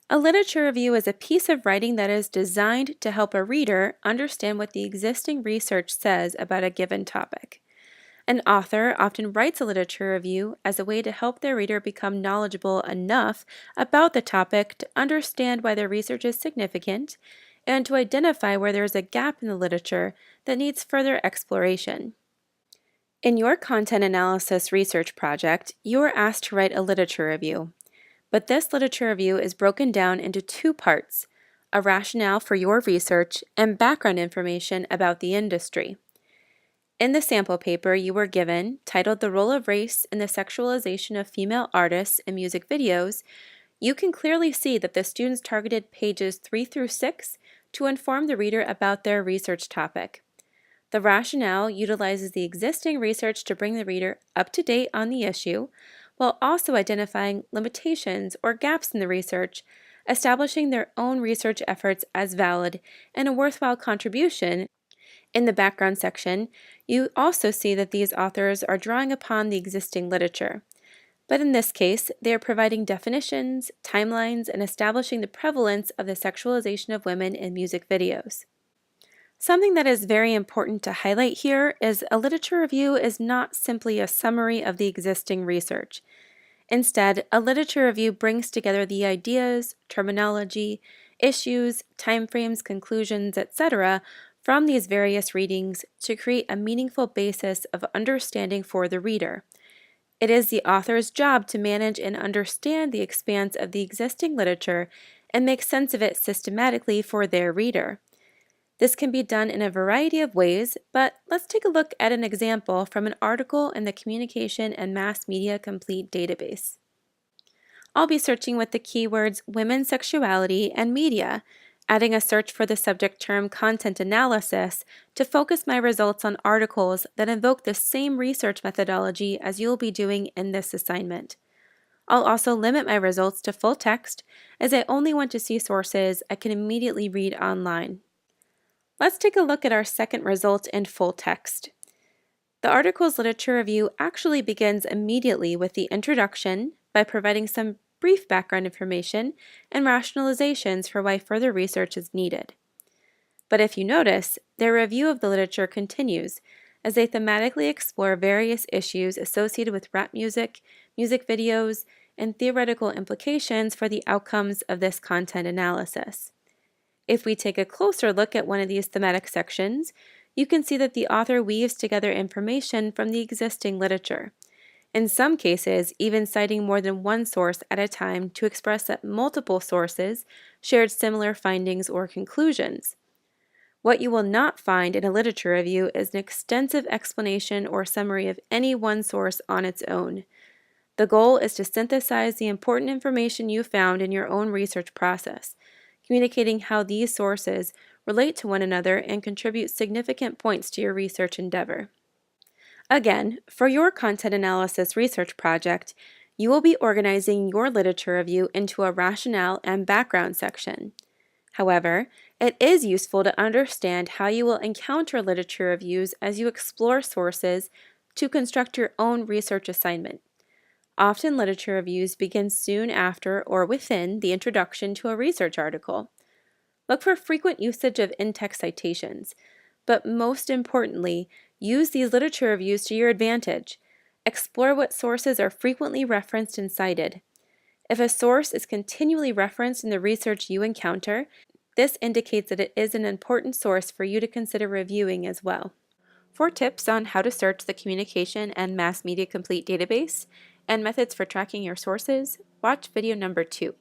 A literature review is a piece of writing that is designed to help a reader understand what the existing research says about a given topic. An author often writes a literature review as a way to help their reader become knowledgeable enough about the topic to understand why their research is significant and to identify where there is a gap in the literature that needs further exploration. In your content analysis research project, you are asked to write a literature review. But this literature review is broken down into two parts: a rationale for your research and background information about the industry. In the sample paper you were given, titled "The Role of Race in the Sexualization of Female Artists in Music Videos," you can clearly see that the students targeted pages 3 through 6 to inform the reader about their research topic. The rationale utilizes the existing research to bring the reader up to date on the issue, while also identifying limitations or gaps in the research, establishing their own research efforts as valid and a worthwhile contribution. In the background section, you also see that these authors are drawing upon the existing literature. But in this case, they are providing definitions, timelines, and establishing the prevalence of the sexualization of women in music videos. Something that is very important to highlight here is a literature review is not simply a summary of the existing research. Instead, a literature review brings together the ideas, terminology, issues, timeframes, conclusions, etc. from these various readings to create a meaningful basis of understanding for the reader. It is the author's job to manage and understand the expanse of the existing literature and make sense of it systematically for their reader. This can be done in a variety of ways, but let's take a look at an example from an article in the Communication and Mass Media Complete database. I'll be searching with the keywords women's sexuality and media, adding a search for the subject term content analysis to focus my results on articles that invoke the same research methodology as you'll be doing in this assignment. I'll also limit my results to full text, as I only want to see sources I can immediately read online. Let's take a look at our second result in full text. The article's literature review actually begins immediately with the introduction by providing some brief background information and rationalizations for why further research is needed. But if you notice, their review of the literature continues as they thematically explore various issues associated with rap music, music videos, and theoretical implications for the outcomes of this content analysis. If we take a closer look at one of these thematic sections, you can see that the author weaves together information from the existing literature, in some cases even citing more than one source at a time to express that multiple sources shared similar findings or conclusions. What you will not find in a literature review is an extensive explanation or summary of any one source on its own. The goal is to synthesize the important information you found in your own research process, communicating how these sources relate to one another and contribute significant points to your research endeavor. Again, for your content analysis research project, you will be organizing your literature review into a rationale and background section. However, it is useful to understand how you will encounter literature reviews as you explore sources to construct your own research assignment. Often literature reviews begin soon after or within the introduction to a research article. Look for frequent usage of in-text citations, but most importantly, use these literature reviews to your advantage. Explore what sources are frequently referenced and cited. If a source is continually referenced in the research you encounter, this indicates that it is an important source for you to consider reviewing as well. For tips on how to search the Communication and Mass Media Complete database and methods for tracking your sources, watch video number 2.